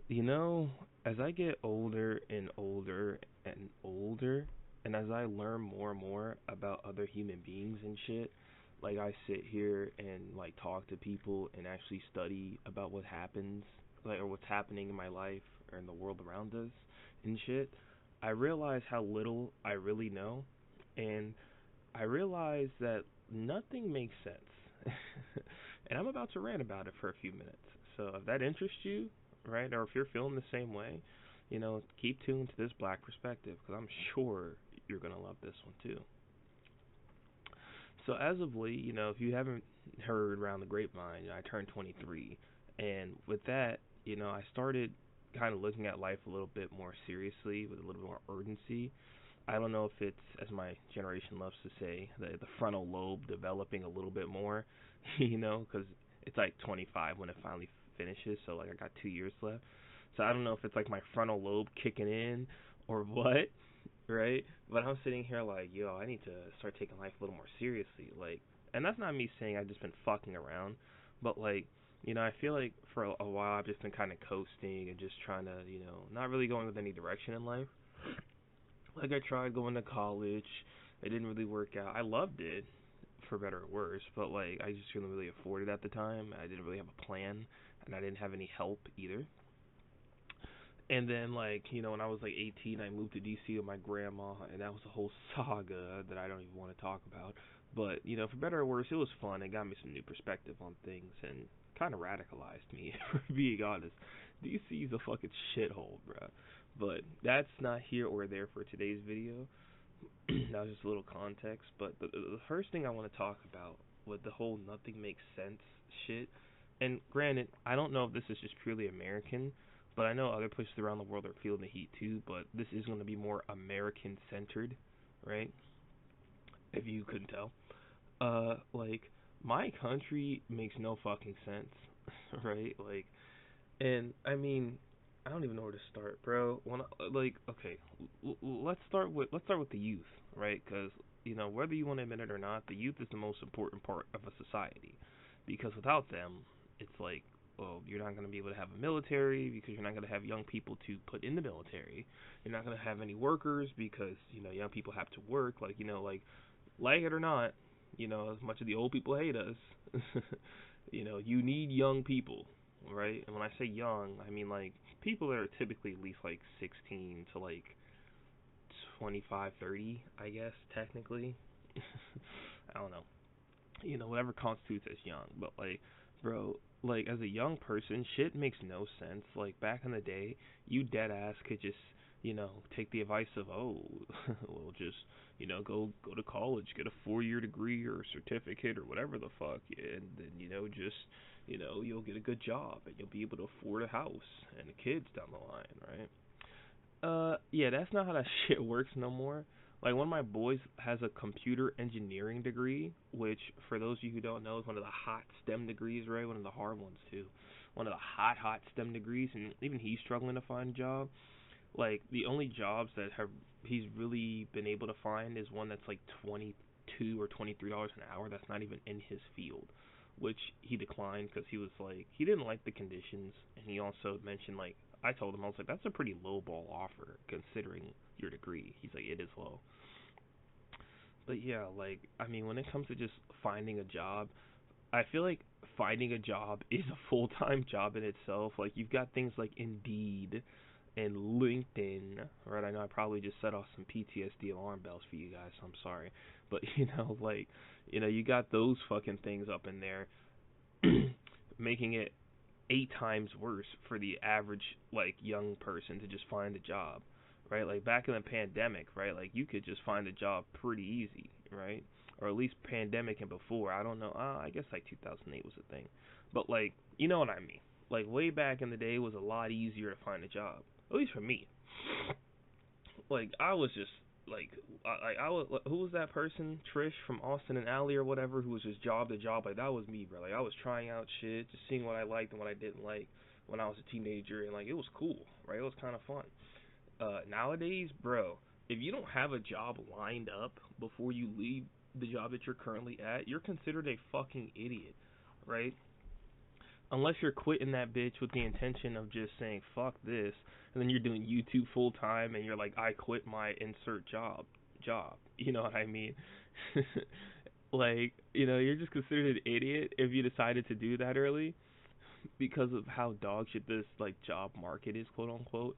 You know, as I get older and older and older, and as I learn more and more about other human beings and shit, like I sit here and like talk to people and actually study about what happens, like or what's happening in my life or in the world around us and shit, I realize how little I really know, and I realize that nothing makes sense. And I'm about to rant about it for a few minutes. So if that interests you, right, or if you're feeling the same way, keep tuned to this black perspective because I'm sure you're going to love this one too. So as of late, if you haven't heard around the grapevine, I turned 23. And with that, I started kind of looking at life a little bit more seriously with a little bit more urgency. I don't know if it's, as my generation loves to say, the frontal lobe developing a little bit more, because it's like 25 when it finally finishes, so like I got 2 years left. So I don't know if it's like my frontal lobe kicking in or what, right? But I'm sitting here like, yo, I need to start taking life a little more seriously, like, and that's not me saying I've just been fucking around, but like, I feel like for a while I've just been kind of coasting and just trying to, not really going with any direction in life. Like I tried going to college, it didn't really work out. I loved it, for better or worse, but like I just couldn't really afford it at the time. I didn't really have a plan, and I didn't have any help either. And then like when I was like 18, I moved to DC with my grandma, and that was a whole saga that I don't even want to talk about. But for better or worse, it was fun. It got me some new perspective on things and kind of radicalized me, for being honest. DC is a fucking shithole, bruh. But that's not here or there for today's video. That was just a little context. But the first thing I want to talk about with the whole nothing makes sense shit. And granted, I don't know if this is just purely American, but I know other places around the world are feeling the heat too. But this is going to be more American centered, right? If you couldn't tell, like my country makes no fucking sense, right? Like, and I mean, I don't even know where to start, bro. Like, okay, let's start with the youth, right? Because whether you want to admit it or not, the youth is the most important part of a society. Because without them, it's like, well, you're not going to be able to have a military because you're not going to have young people to put in the military. You're not going to have any workers because young people have to work. Like it or not, as much as the old people hate us, you need young people, right? And when I say young, I mean like people that are typically at least like 16 to like 25, 30, I guess, technically. I don't know. Whatever constitutes as young. But like, bro, like as a young person, shit makes no sense. Like back in the day, you dead ass could just, take the advice of, oh, well, just, go to college, get a 4 year degree or certificate or whatever the fuck, and then, just, you'll get a good job and you'll be able to afford a house and the kids down the line, right? Yeah, that's not how that shit works no more. Like one of my boys has a computer engineering degree, which for those of you who don't know is one of the hot STEM degrees, right? One of the hard ones too. One of the hot STEM degrees, and even he's struggling to find a job. Like the only jobs that have he's really been able to find is one that's like $22 or $23 an hour. That's not even in his field, which he declined because he was like he didn't like the conditions, and he also mentioned like I told him I was like that's a pretty low ball offer considering your degree. He's like it is low, but yeah, like I mean when it comes to just finding a job, I feel like finding a job is a full time job in itself. Like you've got things like Indeed and LinkedIn, right? I know I probably just set off some PTSD alarm bells for you guys, so I'm sorry. But like, you got those fucking things up in there, making it 8 times worse for the average like young person to just find a job, right? Like back in the pandemic, right? Like you could just find a job pretty easy, right? Or at least pandemic and before. I don't know. I guess like 2008 was a thing, but like you know what I mean. Like way back in the day, it was a lot easier to find a job, at least for me. Like I was just like I was who was that person Trish from Austin and Alley or whatever who was just job to job, like that was me, bro. Like I was trying out shit, just seeing what I liked and what I didn't like when I was a teenager, and like it was cool, right? It was kind of fun. Nowadays, bro, if you don't have a job lined up before you leave the job that you're currently at, you're considered a fucking idiot, right? Unless you're quitting that bitch with the intention of just saying fuck this, and then you're doing YouTube full time, and you're like, I quit my insert job. You know what I mean? Like, you're just considered an idiot if you decided to do that early because of how dog shit this like job market is, quote unquote.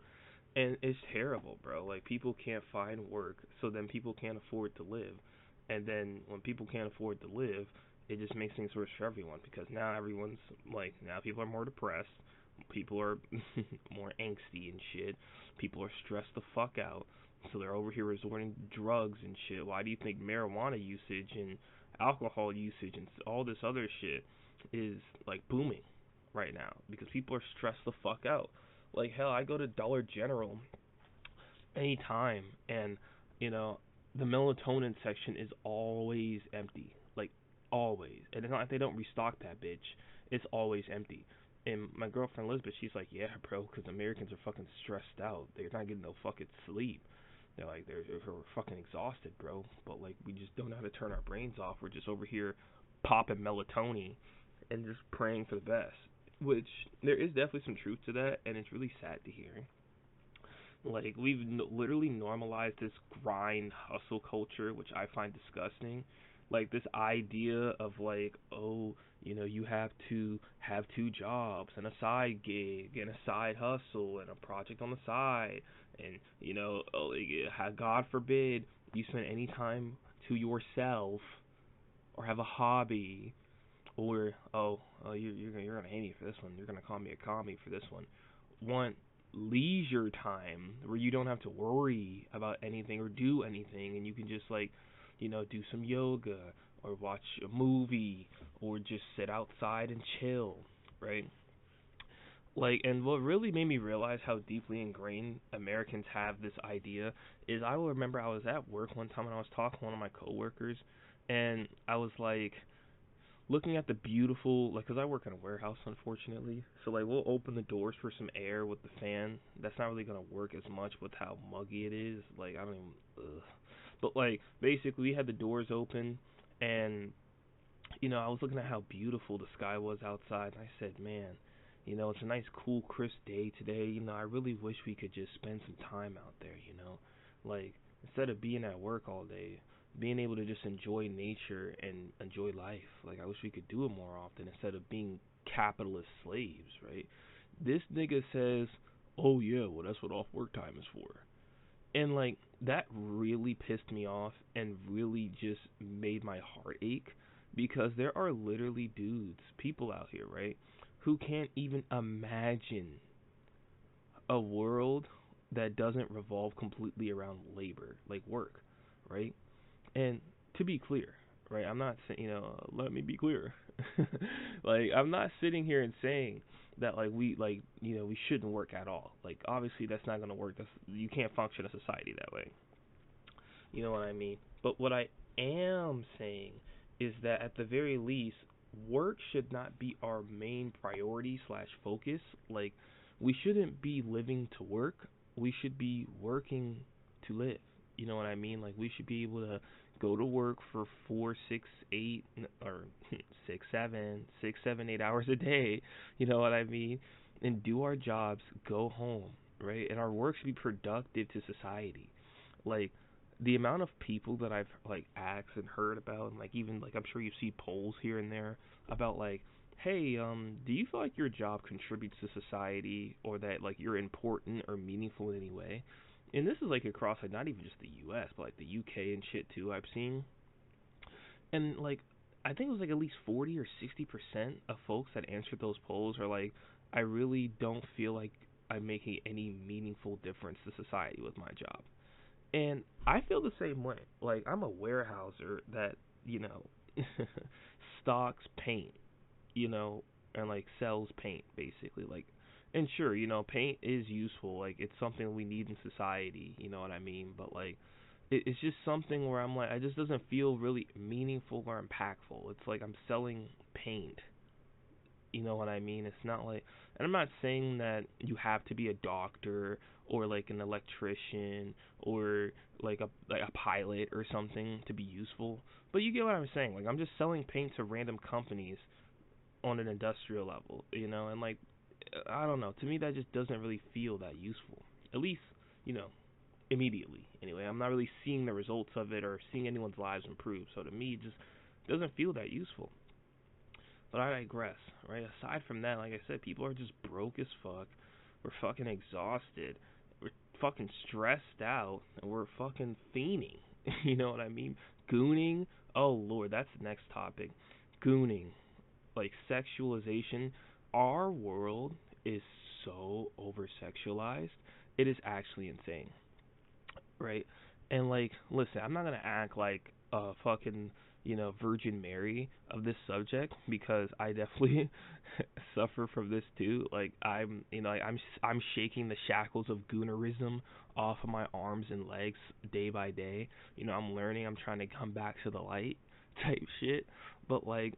And it's terrible, bro. Like, people can't find work, so then people can't afford to live. And then when people can't afford to live, it just makes things worse for everyone because now everyone's like, now people are more depressed, people are more angsty and shit, people are stressed the fuck out, so they're over here resorting to drugs and shit. Why do you think marijuana usage and alcohol usage and all this other shit is like booming right now? Because people are stressed the fuck out. Like, hell, I go to Dollar General anytime, and you know the melatonin section is always empty, like always. And it's not like they don't restock that bitch; it's always empty. And my girlfriend Elizabeth, she's like, yeah, bro, because Americans are fucking stressed out. They're not getting no fucking sleep. They're like, they're fucking exhausted, bro. But like, we just don't know how to turn our brains off. We're just over here popping melatonin and just praying for the best. Which there is definitely some truth to that, and it's really sad to hear. Like, we've literally normalized this grind hustle culture, which I find disgusting. Like, this idea of like, oh, you have to have two jobs and a side gig and a side hustle and a project on the side, and oh, like, God forbid you spend any time to yourself or have a hobby, or you're gonna hate me for this one. You're gonna call me a commie for this one. Want leisure time where you don't have to worry about anything or do anything, and you can just like, do some yoga or watch a movie or just sit outside and chill, right? Like, and what really made me realize how deeply ingrained Americans have this idea is I will remember I was at work one time and I was talking to one of my coworkers, and I was like, looking at the beautiful, like, cause I work in a warehouse, unfortunately. So like, we'll open the doors for some air with the fan. That's not really gonna work as much with how muggy it is. Like, I don't even. Ugh. But like, basically, we had the doors open, and I was looking at how beautiful the sky was outside, and I said, man, it's a nice, cool, crisp day today. I really wish we could just spend some time out there. Like, instead of being at work all day, being able to just enjoy nature and enjoy life. Like, I wish we could do it more often instead of being capitalist slaves, right? This nigga says, "Oh yeah, well that's what off work time is for." And like, that really pissed me off and really just made my heart ache because there are literally dudes, people out here, right, who can't even imagine a world that doesn't revolve completely around labor, like work, right? And to be clear, right, I'm not saying, let me be clear. Like, I'm not sitting here and saying that like we shouldn't work at all. Like, obviously that's not going to work. That's, you can't function a society that way. You know what I mean? But what I am saying is that at the very least, work should not be our main priority slash focus. Like, we shouldn't be living to work. We should be working to live. You know what I mean? Like, we should be able to go to work for 4, 6, 8, or 6, 7, 8 hours a day. You know what I mean? And do our jobs, go home, right? And our work should be productive to society. Like, the amount of people that I've like asked and heard about, and like even like I'm sure you see polls here and there about like, hey, do you feel like your job contributes to society or that like you're important or meaningful in any way? And this is like across like not even just the U.S. but like the U.K. and shit too. I've seen, and like I think it was like at least 40 or 60% of folks that answered those polls are like, I really don't feel like I'm making any meaningful difference to society with my job. And I feel the same way. Like, I'm a warehouser that, you know, stocks paint, and like sells paint basically. Like, and sure, paint is useful. Like, it's something we need in society, you know what I mean? But like, it's just something where I'm like, it just doesn't feel really meaningful or impactful. It's like I'm selling paint. You know what I mean? It's not like, and I'm not saying that you have to be a doctor or like an electrician or like a pilot or something to be useful. But you get what I'm saying. Like, I'm just selling paint to random companies on an industrial level, and like I don't know. To me, that just doesn't really feel that useful. At least, you know, immediately. Anyway, I'm not really seeing the results of it or seeing anyone's lives improve. So to me, it just doesn't feel that useful. But I digress, right? Aside from that, like I said, people are just broke as fuck. We're fucking exhausted. We're fucking stressed out, and we're fucking fiending. You know what I mean? Gooning. Oh lord, that's the next topic. Gooning, like sexualization. Our world is so over sexualized. It is actually insane, right? And like, listen, I'm not gonna act like a fucking Virgin Mary of this subject because I definitely suffer from this too. Like I'm shaking the shackles of goonerism off of my arms and legs day by day. I'm learning. I'm trying to come back to the light type shit. But like,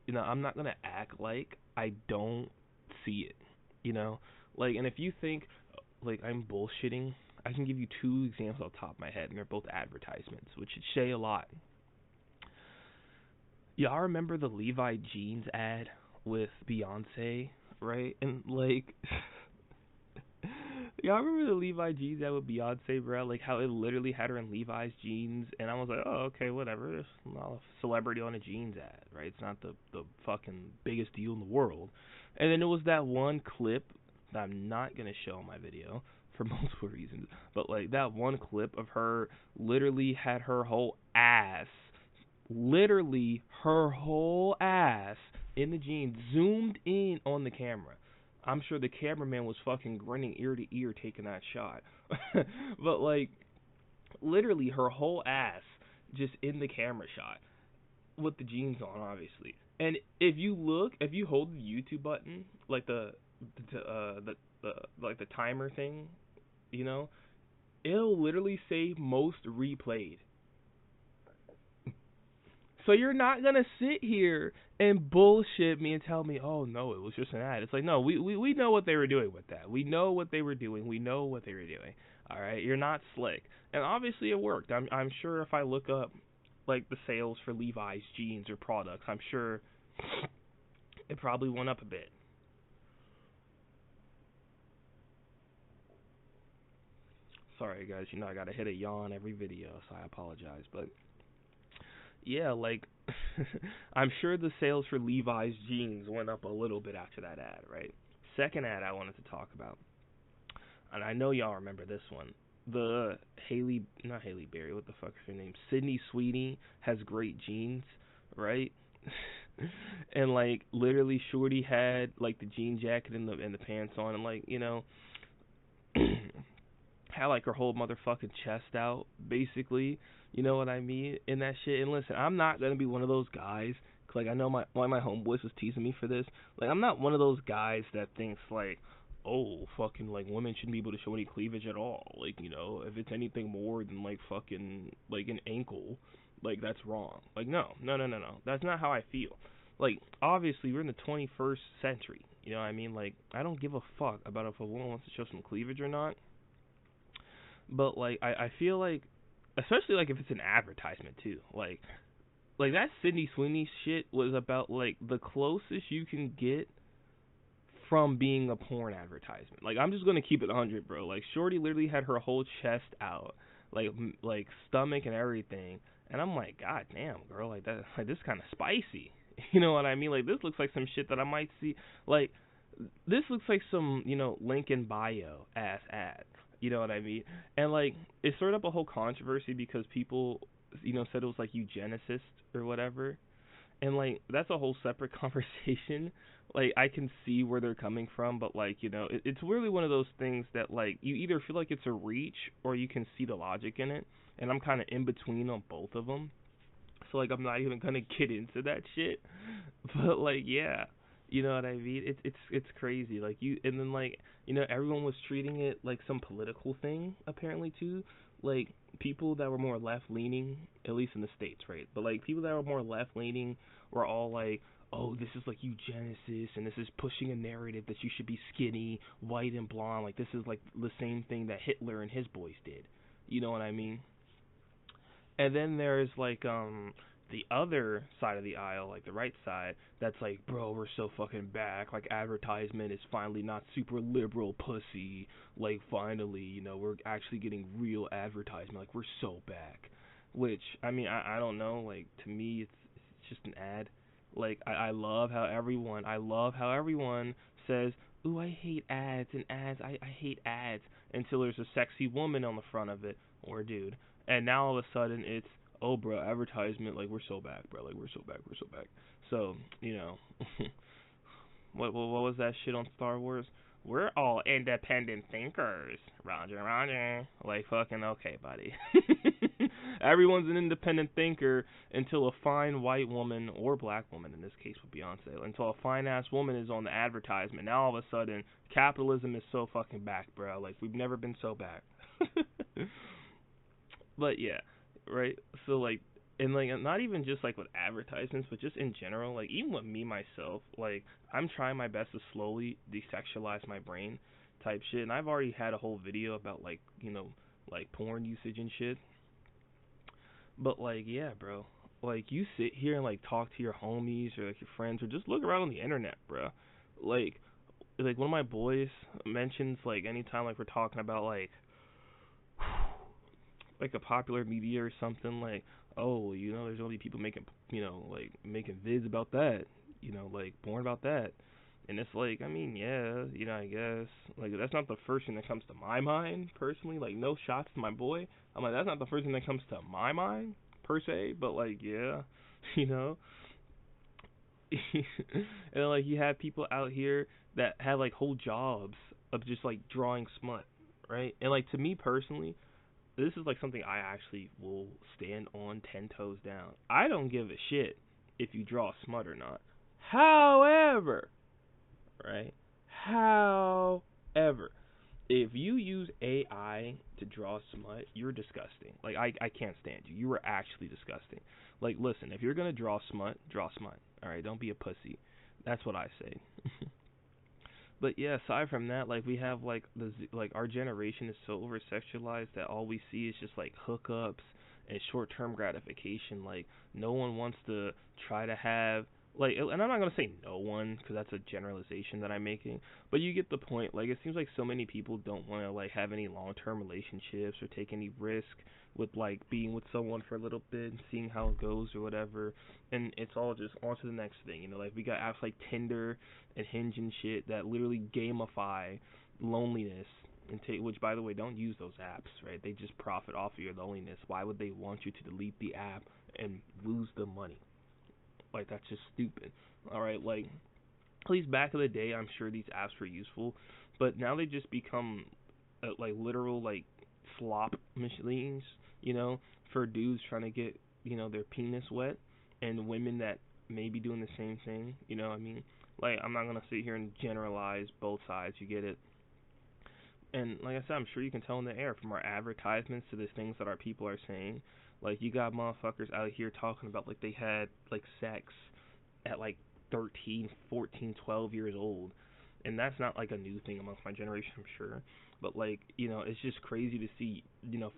I'm not gonna act like I don't see it. You know, like, and if you think like I'm bullshitting, I can give you two examples off the top of my head, and they're both advertisements, which should say a lot. Y'all remember the Levi jeans ad with Beyonce, right? And like, y'all remember the Levi jeans ad with Beyonce, bro? Like how it literally had her in Levi's jeans, and I was like, oh, okay, whatever. There's not a celebrity on a jeans ad, right? It's not the fucking biggest deal in the world. And then it was that one clip that I'm not gonna show on my video for multiple reasons, but like that one clip of her literally had her whole ass, literally her whole ass in the jeans, zoomed in on the camera. I'm sure the cameraman was fucking grinning ear to ear taking that shot. But like literally her whole ass just in the camera shot with the jeans on, obviously. And if you hold the YouTube button, like the like the timer thing, you know, it'll literally say most replayed. So you're not gonna sit here and bullshit me and tell me, oh no, it was just an ad. It's like, no, we know what they were doing with that. We know what they were doing. We know what they were doing. All right, you're not slick, and obviously it worked. I'm sure if I look up like the sales for Levi's jeans or products, I'm sure it probably went up a bit. Sorry guys, I gotta hit a yawn every video, so I apologize, but yeah, like I'm sure the sales for Levi's jeans went up a little bit after that ad, right? Second ad I wanted to talk about, and I know y'all remember this one. The not Haley Berry, what the fuck is her name? Sydney Sweeney has great jeans, right? And like literally, Shorty had like the jean jacket and the pants on, and like had like her whole motherfucking chest out, basically. You know what I mean? In that shit. And listen, I'm not gonna be one of those guys. 'Cause, like I know one of my homeboys was teasing me for this. Like I'm not one of those guys that thinks like, oh, fucking like women shouldn't be able to show any cleavage at all. Like if it's anything more than like fucking like an ankle, like that's wrong. Like no. That's not how I feel. Like obviously we're in the 21st century. You know what I mean? Like I don't give a fuck about if a woman wants to show some cleavage or not. But like I feel like, especially like if it's an advertisement too, like that Sydney Sweeney shit was about like the closest you can get from being a porn advertisement. Like I'm just gonna keep it 100, bro. Like Shorty literally had her whole chest out, like stomach and everything, and I'm like, god damn, girl, like that, like this kind of spicy. You know what I mean? Like this looks like some shit that I might see. Like this looks like some link in bio ass ad. You know what I mean? And like it stirred up a whole controversy because people said it was like eugenicist or whatever. And like that's a whole separate conversation. Like I can see where they're coming from, but like it's really one of those things that like you either feel like it's a reach or you can see the logic in it. And I'm kind of in between on both of them. So like I'm not even gonna get into that shit. But like yeah, you know what I mean? It's crazy. Like and then like everyone was treating it like some political thing apparently too. Like people that were more left leaning, at least in the States, right? But like people that were more left leaning were all like, oh, this is like eugenesis, and this is pushing a narrative that you should be skinny, white, and blonde. Like this is like the same thing that Hitler and his boys did. You know what I mean? And then there's like the other side of the aisle, like the right side, that's like, bro, we're so fucking back. Like, advertisement is finally not super liberal pussy. Like, finally, we're actually getting real advertisement. Like, we're so back. Which, I mean, I don't know. Like, to me, it's just an ad. Like, I love how everyone says, ooh, I hate ads and ads. I hate ads until there's a sexy woman on the front of it or a dude, and now all of a sudden it's, oh, bro, advertisement, like, we're so back, bro, like, we're so back, we're so back. So, what was that shit on Star Wars? We're all independent thinkers. Roger, Roger. Like, fucking okay, buddy. Everyone's an independent thinker until a fine white woman, or black woman in this case with Beyonce, until a fine ass woman is on the advertisement. Now all of a sudden, capitalism is so fucking back, bro. Like, we've never been so back. But yeah, right? So like, and like, not even just like with advertisements, but just in general, like even with me myself, like I'm trying my best to slowly desexualize my brain, type shit. And I've already had a whole video about like, like porn usage and shit. But like, yeah, bro, like you sit here and like talk to your homies or like your friends or just look around on the internet, bro. Like, one of my boys mentions like anytime like we're talking about like a popular media or something, like, oh, there's only people making, like making vids about that, like born about that. And it's like, I mean, yeah, I guess, like, that's not the first thing that comes to my mind personally. Like, no shots to my boy. I'm like, that's not the first thing that comes to my mind per se, but like, yeah, you know. And like, you have people out here that have like whole jobs of just like drawing smut, right? And like, to me personally, this is like something I actually will stand on 10 toes down. I don't give a shit if you draw smut or not. However, right? However, if you use AI to draw smut, you're disgusting. Like, I can't stand you. You are actually disgusting. Like, listen, if you're gonna draw smut, draw smut. All right, don't be a pussy. That's what I say. But yeah, aside from that, like we have like like our generation is so over sexualized that all we see is just like hookups and short term gratification. Like no one wants to try to have like, and I'm not gonna say no one because that's a generalization that I'm making, but you get the point. Like it seems like so many people don't want to like have any long term relationships or take any risk with like being with someone for a little bit and seeing how it goes or whatever, and it's all just on to the next thing. Like we got apps like Tinder and Hinge and shit that literally gamify loneliness and take, which by the way, don't use those apps, right? They just profit off of your loneliness. Why would they want you to delete the app and lose the money? Like that's just stupid. All right, like at least back in the day, I'm sure these apps were useful, but now they just become like literal like slop machines, for dudes trying to get their penis wet, and women that may be doing the same thing. What I mean, like I'm not gonna sit here and generalize both sides. You get it. And like I said, I'm sure you can tell in the air from our advertisements to the things that our people are saying. Like you got motherfuckers out here talking about like they had like sex at like 13, 14, 12 years old. And that's not like a new thing amongst my generation, I'm sure. But like, it's just crazy to see,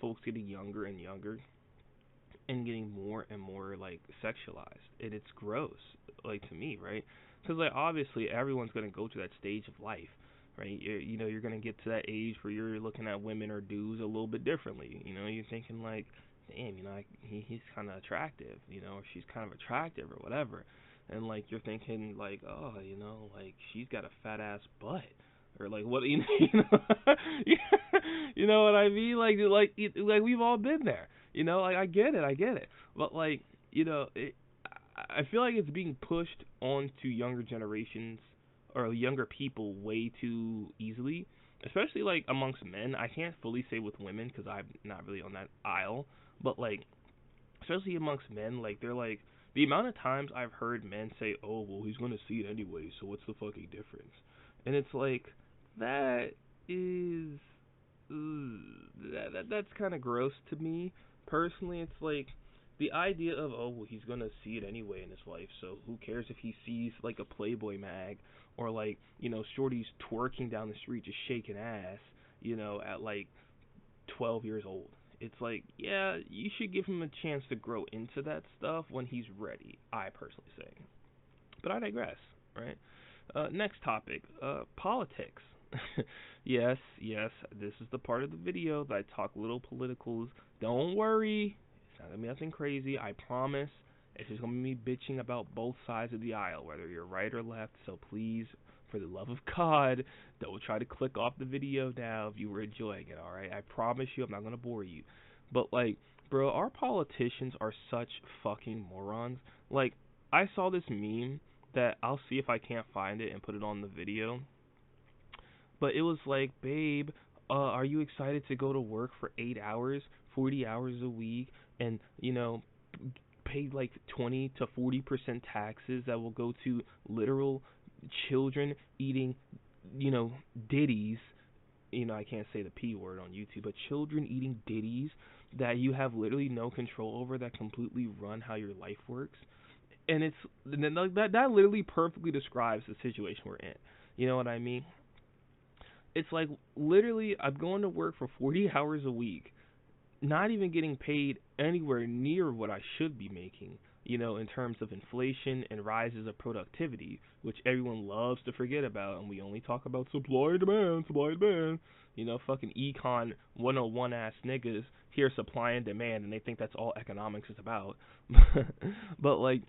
folks getting younger and younger and getting more and more like sexualized. And it's gross, like to me, right? Because like obviously everyone's gonna go to that stage of life, right? You're gonna get to that age where you're looking at women or dudes a little bit differently. You're thinking like, damn, he's kind of attractive, or she's kind of attractive or whatever. And like you're thinking like, oh, like she's got a fat ass butt. Or like what you know what I mean? Like we've all been there. Like I get it. But like, I feel like it's being pushed onto younger generations or younger people way too easily, especially like amongst men. I can't fully say with women because I'm not really on that aisle, but like especially amongst men, like they're like the amount of times I've heard men say, "Oh, well, he's gonna see it anyway, so what's the fucking difference?" And it's like that is that's kind of gross to me personally. It's like the idea of, oh, well, he's gonna see it anyway in his life, so who cares if he sees like a Playboy mag or like shorties twerking down the street just shaking ass, at like 12 years old. it's like, yeah, you should give him a chance to grow into that stuff when he's ready. I personally say, but I digress. Right. Next topic, politics. Yes, yes, this is the part of the video that I talk little politicals. Don't worry, it's not gonna be nothing crazy. I promise. It's just gonna be me bitching about both sides of the aisle, whether you're right or left. So please, for the love of God, don't try to click off the video now if you were enjoying it. All right, I promise you, I'm not gonna bore you. But like, bro, our politicians are such fucking morons. Like, I saw this meme that I'll see if I can't find it and put it on the video. But it was like, babe, are you excited to go to work for 8 hours, 40 hours a week, and pay like 20 to 40% taxes that will go to literal children eating, ditties. I can't say the P word on YouTube, but children eating ditties that you have literally no control over that completely run how your life works. And that literally perfectly describes the situation we're in. You know what I mean? It's like literally I'm going to work for 40 hours a week, not even getting paid anywhere near what I should be making, in terms of inflation and rises of productivity, which everyone loves to forget about, and we only talk about supply and demand, supply and demand. Fucking econ 101 ass niggas hear supply and demand and they think that's all economics is about. But like,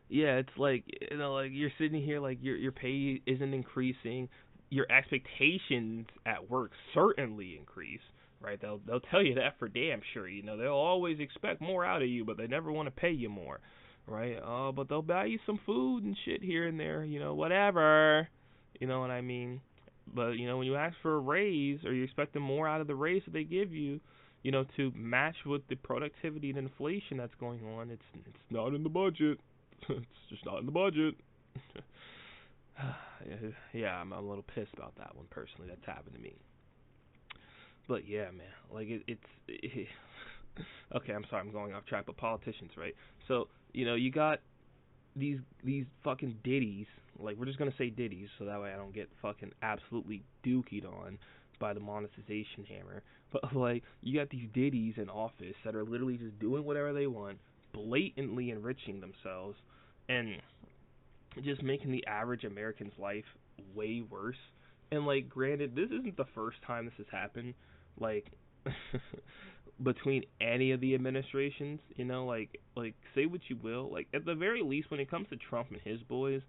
yeah, it's like, like you're sitting here like your pay isn't increasing, your expectations at work certainly increase, right? They'll tell you that for damn sure. They'll always expect more out of you, but they never want to pay you more, right? But they'll buy you some food and shit here and there, whatever. You know what I mean? But when you ask for a raise or you expect more out of the raise that they give you, to match with the productivity and inflation that's going on, it's not in the budget. It's just not in the budget. Yeah, I'm a little pissed about that one personally. That's happened to me. But yeah, man, like okay, I'm sorry, I'm going off track. But politicians, right? So you got these fucking ditties. Like, we're just gonna say ditties, so that way I don't get fucking absolutely dookied on by the monetization hammer. But like, you got these ditties in office that are literally just doing whatever they want, blatantly enriching themselves, and just making the average American's life way worse. And like, granted, this isn't the first time this has happened. Like, between any of the administrations, like say what you will. Like, at the very least, when it comes to Trump and his boys,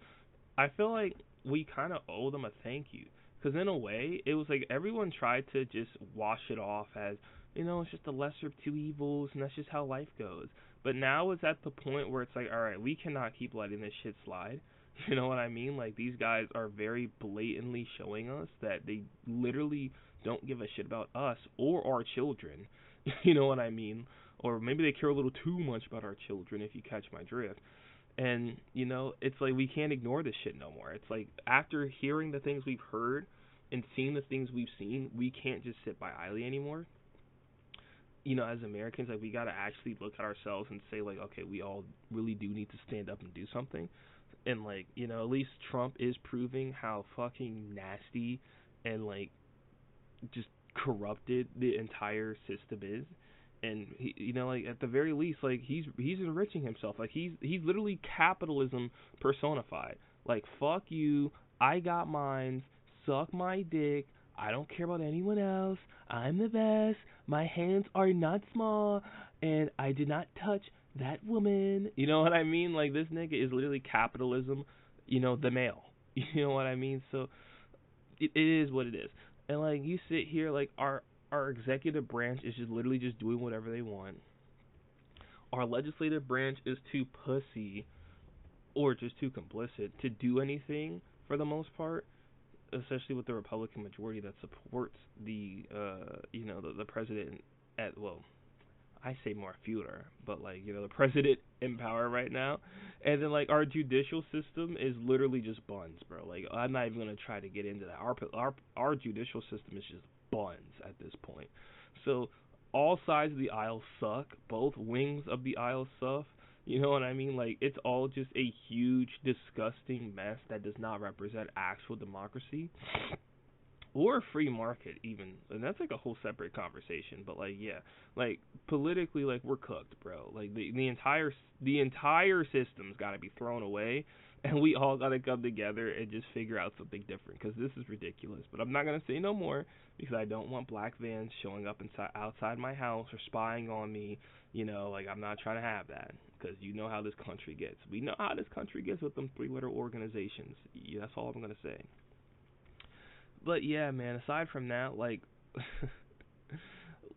I feel like we kind of owe them a thank you. Because in a way, it was like everyone tried to just wash it off as, it's just the lesser of two evils, and that's just how life goes. But now it's at the point where it's like, all right, we cannot keep letting this shit slide. You know what I mean? Like, these guys are very blatantly showing us that they literally don't give a shit about us or our children. You know what I mean? Or maybe they care a little too much about our children, if you catch my drift. And, it's like we can't ignore this shit no more. It's like, after hearing the things we've heard and seeing the things we've seen, we can't just sit by idly anymore. As Americans, like, we gotta actually look at ourselves and say, like, okay, we all really do need to stand up and do something. And like, at least Trump is proving how fucking nasty and like just corrupted the entire system is. And he, like, at the very least, like, he's enriching himself. Like, he's literally capitalism personified. Like, fuck you, I got mines, suck my dick, I don't care about anyone else, I'm the best, my hands are not small, and I did not touch that woman. You know what I mean? Like, this nigga is literally capitalism, the male. You know what I mean? So it is what it is. And like, you sit here, like, our executive branch is just literally just doing whatever they want. Our legislative branch is too pussy or just too complicit to do anything for the most part, especially with the Republican majority that supports the the president at, well, I say more Führer, but like, the president in power right now. And then like, our judicial system is literally just buns, bro. Like, I'm not even gonna try to get into that. Our judicial system is just buns at this point. So all sides of the aisle suck. Both wings of the aisle suck. You know what I mean? Like, it's all just a huge, disgusting mess that does not represent actual democracy. or a free market even, and that's like a whole separate conversation. But like, yeah, like politically, like we're cooked, bro. Like the entire system's got to be thrown away, and we all got to come together and just figure out something different, because this is ridiculous. But I'm not gonna say no more, because I don't want black vans showing up inside outside my house or spying on me. Like I'm not trying to have that, because you know how this country gets. We know how this country gets with them three-letter organizations. Yeah, that's all I'm gonna say. But yeah, man. Aside from that, like,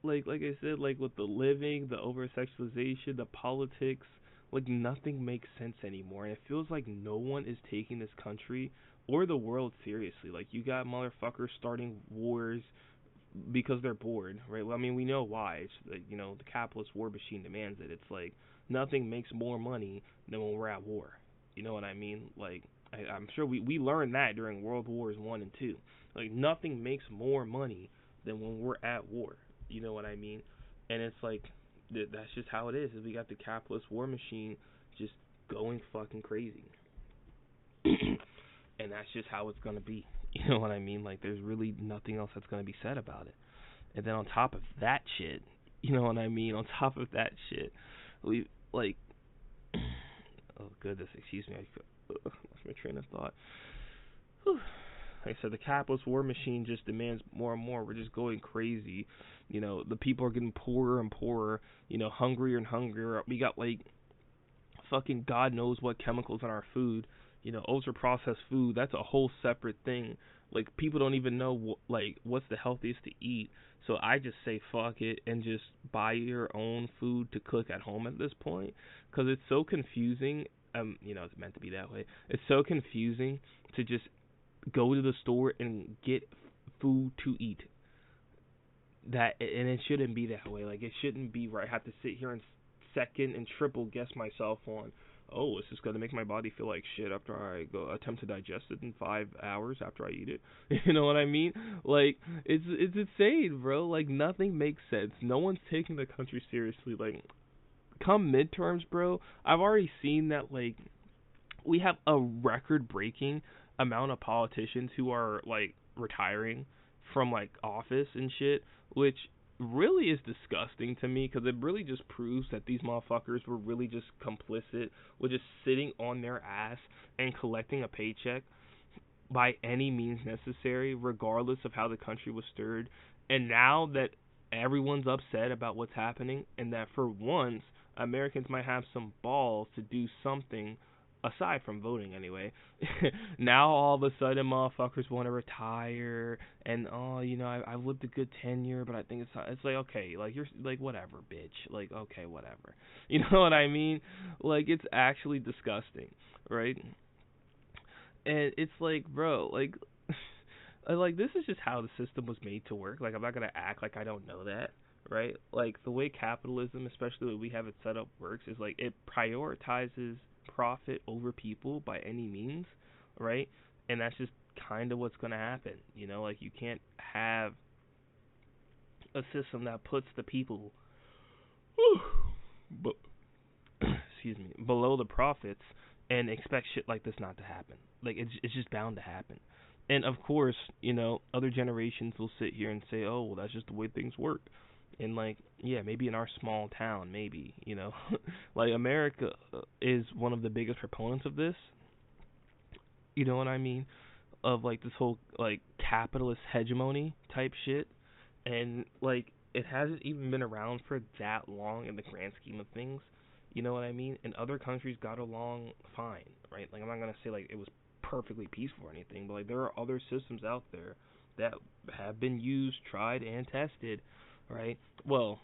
like I said, like with the living, the over sexualization, the politics, like nothing makes sense anymore, and it feels like no one is taking this country or the world seriously. Like you got motherfuckers starting wars because they're bored, right? Well, I mean, we know why. It's like, the capitalist war machine demands it. It's like nothing makes more money than when we're at war. You know what I mean? Like I'm sure we learned that during World Wars One and Two. Like nothing makes more money than when we're at war. You know what I mean? And it's like that's just how it is. We got the capitalist war machine just going fucking crazy, and that's just how it's gonna be. You know what I mean? Like there's really nothing else that's gonna be said about it. And then on top of that shit, you know what I mean? On top of that shit, we like, oh goodness, excuse me, I lost my train of thought. Whew. Like I said, the capitalist war machine just demands more and more. We're just going crazy. The people are getting poorer and poorer. Hungrier and hungrier. We got like fucking God knows what chemicals in our food. Ultra processed food. That's a whole separate thing. Like people don't even know what's the healthiest to eat. So I just say fuck it and just buy your own food to cook at home at this point, because it's so confusing. It's meant to be that way. It's so confusing to just go to the store and get food to eat. And it shouldn't be that way. Like it shouldn't be where I have to sit here and second and triple guess myself on, oh, is this gonna make my body feel like shit after I go attempt to digest it in 5 hours after I eat it? You know what I mean? Like it's insane, bro. Like nothing makes sense. No one's taking the country seriously. Like come midterms, bro, I've already seen that like we have a record breaking amount of politicians who are like retiring from like office and shit, which really is disgusting to me, because it really just proves that these motherfuckers were really just complicit with just sitting on their ass and collecting a paycheck by any means necessary, regardless of how the country was stirred. And now that everyone's upset about what's happening, and that for once Americans might have some balls to do something aside from voting anyway. Now all of a sudden motherfuckers want to retire, and I've lived a good tenure, but I think it's like, okay, like you're like, whatever, bitch, like, okay, whatever. You know what I mean? Like it's actually disgusting, right? And it's like, bro, like like this is just how the system was made to work. Like I'm not gonna act like I don't know that, right? Like the way capitalism, especially the way we have it set up, works is like it prioritizes profit over people by any means, right? And that's just kind of what's gonna happen. Like you can't have a system that puts the people, but excuse me, below the profits and expect shit like this not to happen. Like it's just bound to happen. And of course, other generations will sit here and say, "Oh, well, that's just the way things work." And like, yeah, maybe in our small town, maybe, like America is one of the biggest proponents of this. You know what I mean? Of like this whole like capitalist hegemony type shit. And like it hasn't even been around for that long in the grand scheme of things. You know what I mean? And other countries got along fine, right? Like I'm not gonna say like it was perfectly peaceful or anything, but like there are other systems out there that have been used, tried, and tested, right? Well,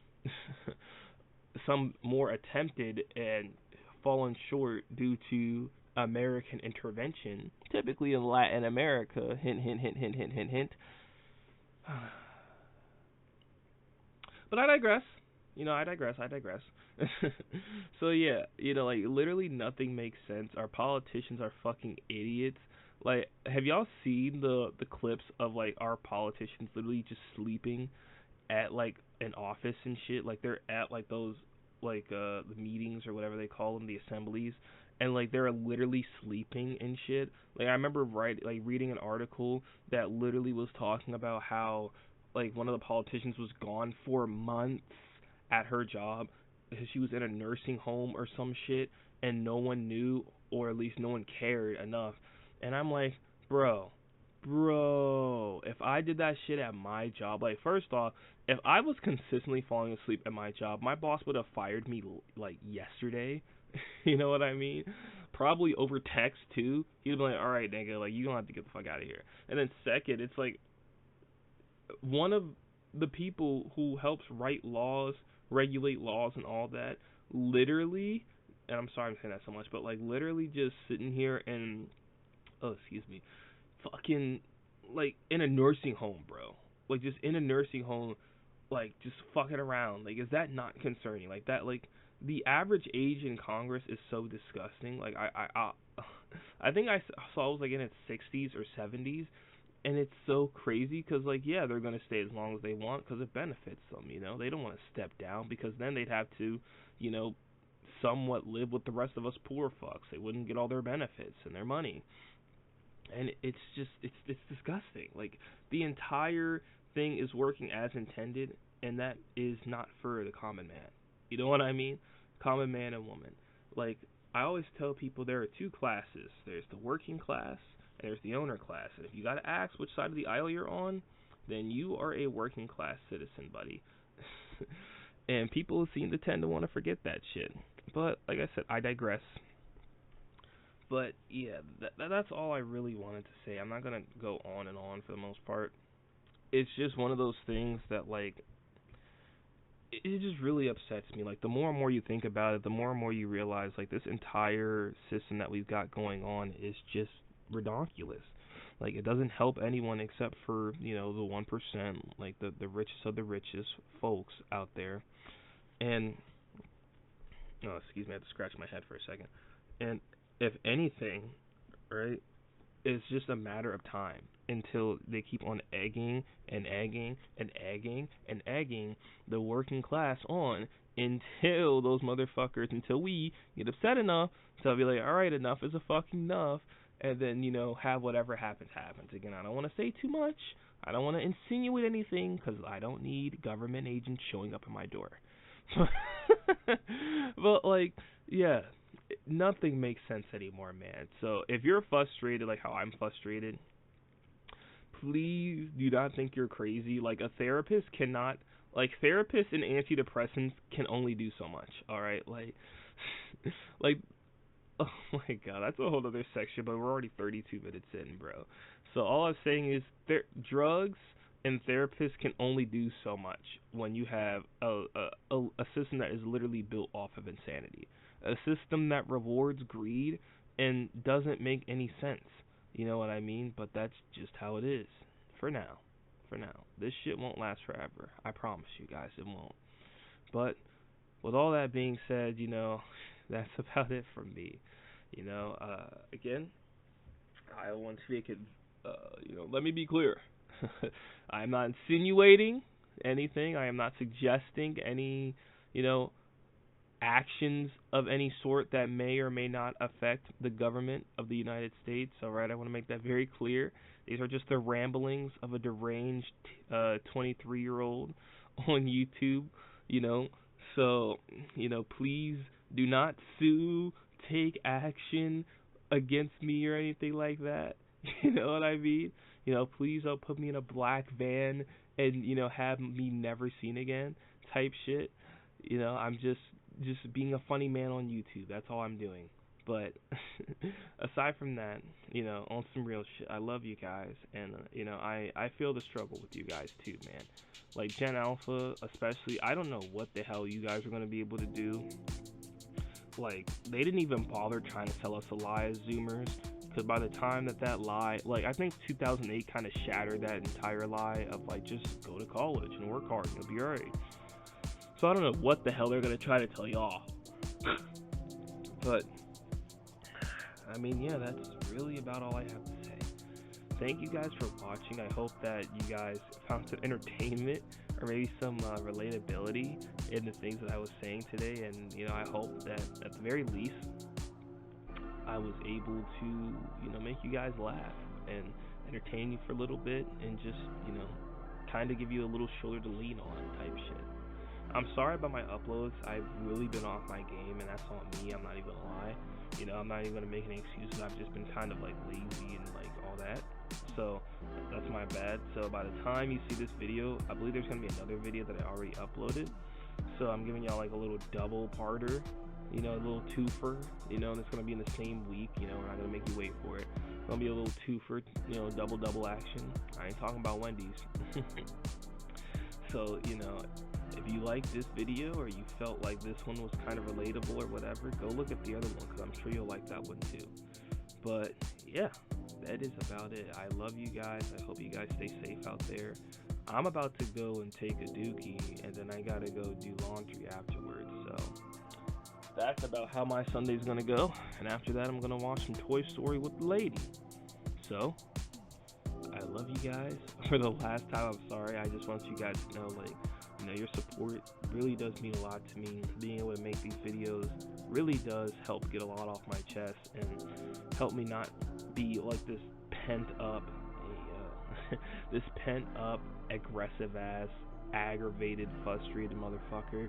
some more attempted and fallen short due to American intervention, typically in Latin America. Hint, hint, hint, hint, hint, hint, hint. But I digress. I digress. So yeah, like literally nothing makes sense. Our politicians are fucking idiots. Like, have y'all seen the clips of like our politicians literally just sleeping at like an office and shit? Like they're at like those like the meetings or whatever they call them, the assemblies, and like they're literally sleeping and shit. Like I remember reading an article that literally was talking about how like one of the politicians was gone for months at her job because she was in a nursing home or some shit, and no one knew, or at least no one cared enough. And I'm like, bro, if I did that shit at my job, like first off, if I was consistently falling asleep at my job, my boss would have fired me like yesterday. You know what I mean? Probably over text too. He'd be like, "All right, nigga, like you don't have to get the fuck out of here." And then second, it's like one of the people who helps write laws, regulate laws, and all that, literally, and I'm sorry I'm saying that so much, but like literally just sitting here and, oh, excuse me, fucking, like in a nursing home, bro. Like just in a nursing home, like just fucking around. Like, is that not concerning? Like that, like the average age in Congress is so disgusting. Like I think I saw it was like in its 60s or 70s, and it's so crazy because like yeah, they're gonna stay as long as they want because it benefits them. You know, they don't want to step down because then they'd have to, you know, somewhat live with the rest of us poor fucks. They wouldn't get all their benefits and their money, and it's just it's disgusting. Like the entire thing is working as intended, and that is not for the common man. You know what I mean? Common man and woman. Like I always tell people there are two classes. There's the working class and there's the owner class. And if you gotta ask which side of the aisle you're on, then you are a working class citizen, buddy. And people seem to tend to want to forget that shit. But like I said, I digress. But yeah, that's all I really wanted to say. I'm not gonna go on and on for the most part. It's just one of those things that like it just really upsets me. Like the more and more you think about it, the more and more you realize like this entire system that we've got going on is just ridiculous. Like it doesn't help anyone except for, you know, the 1%, like the richest of the richest folks out there. And oh, excuse me, I had to scratch my head for a second. And if anything, right, it's just a matter of time until they keep on egging and egging and egging and egging the working class on until those motherfuckers, until we get upset enough to be like, all right, enough is a fucking enough, and then, you know, have whatever happens. Again, I don't want to say too much. I don't want to insinuate anything because I don't need government agents showing up at my door. But, like, yeah, nothing makes sense anymore, man. So if you're frustrated like how I'm frustrated, please do not think you're crazy. Like a therapist cannot, like therapists and antidepressants can only do so much. All right, like, like, oh my god, that's a whole other section. But we're already 32 minutes in, bro. So all I'm saying is, drugs and therapists can only do so much when you have a system that is literally built off of insanity, a system that rewards greed and doesn't make any sense. You know what I mean? But that's just how it is for now. For now, this shit won't last forever. I promise you guys, it won't. But with all that being said, you know, that's about it from me. You know, again, I want to make it, you know, let me be clear. I'm not insinuating anything. I am not suggesting any, you know, actions of any sort that may or may not affect the government of the United States. All right, I want to make that very clear. These are just the ramblings of a deranged 23-year-old on YouTube, you know. So, you know, please do not sue, take action against me or anything like that. You know what I mean? You know, please don't put me in a black van and, you know, have me never seen again type shit. You know, I'm just being a funny man on YouTube. That's all I'm doing. But aside from that, you know, on some real shit, I love you guys, and you know, I feel the struggle with you guys too, man. Like Gen Alpha, especially, I don't know what the hell you guys are gonna be able to do. Like, they didn't even bother trying to tell us a lie as Zoomers, because by the time that lie, like, I think 2008 kind of shattered that entire lie of like, just go to college and work hard and you'll be alright. So I don't know what the hell they're gonna try to tell y'all. But I mean, yeah, that's really about all I have to say. Thank you guys for watching. I hope that you guys found some entertainment or maybe some relatability in the things that I was saying today. And, you know, I hope that at the very least, I was able to, make you guys laugh and entertain you for a little bit and just, kind of give you a little shoulder to lean on type shit. I'm sorry about my uploads. I've really been off my game, and that's on me. I'm not even gonna lie. I'm not even gonna make any excuses. I've just been kind of like lazy and like all that. So that's my bad. So by the time you see this video, I believe there's gonna be another video that I already uploaded. So I'm giving y'all like a little double parter, a little twofer, and it's gonna be in the same week. We're not gonna make you wait for it. It's gonna be a little twofer, double action. I ain't talking about Wendy's. So, if you liked this video or you felt like this one was kind of relatable or whatever, go look at the other one because I'm sure you'll like that one too. But yeah, that is about it. I love you guys. I hope you guys stay safe out there. I'm about to go and take a dookie, and then I gotta go do laundry afterwards. So that's about how my Sunday's gonna go. And after that, I'm gonna watch some Toy Story with the lady. So I love you guys. For the last time, I'm sorry. I just want you guys to know, your support really does mean a lot to me. Being able to make these videos really does help get a lot off my chest and help me not be like this pent up, aggressive ass, aggravated, frustrated motherfucker.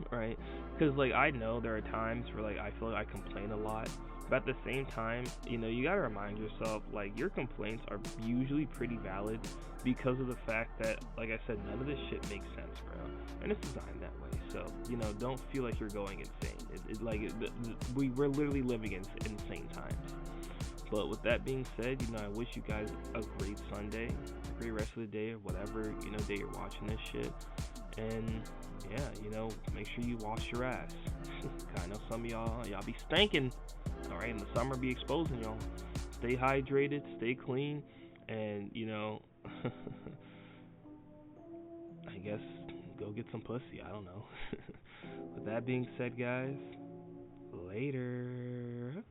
Right? Because I know there are times where I feel like I complain a lot, but at the same time, you gotta remind yourself your complaints are usually pretty valid because of the fact that, like I said, none of this shit makes sense, bro, and it's designed that way. So don't feel like you're going insane. We're literally living in insane times. But with that being said, I wish you guys a great Sunday, a great rest of the day, or whatever day you're watching this shit. And yeah, make sure you wash your ass. I know some of y'all be stinking. All right, in the summer be exposing y'all. Stay hydrated, stay clean, and I guess go get some pussy. I don't know. With that being said, guys, later.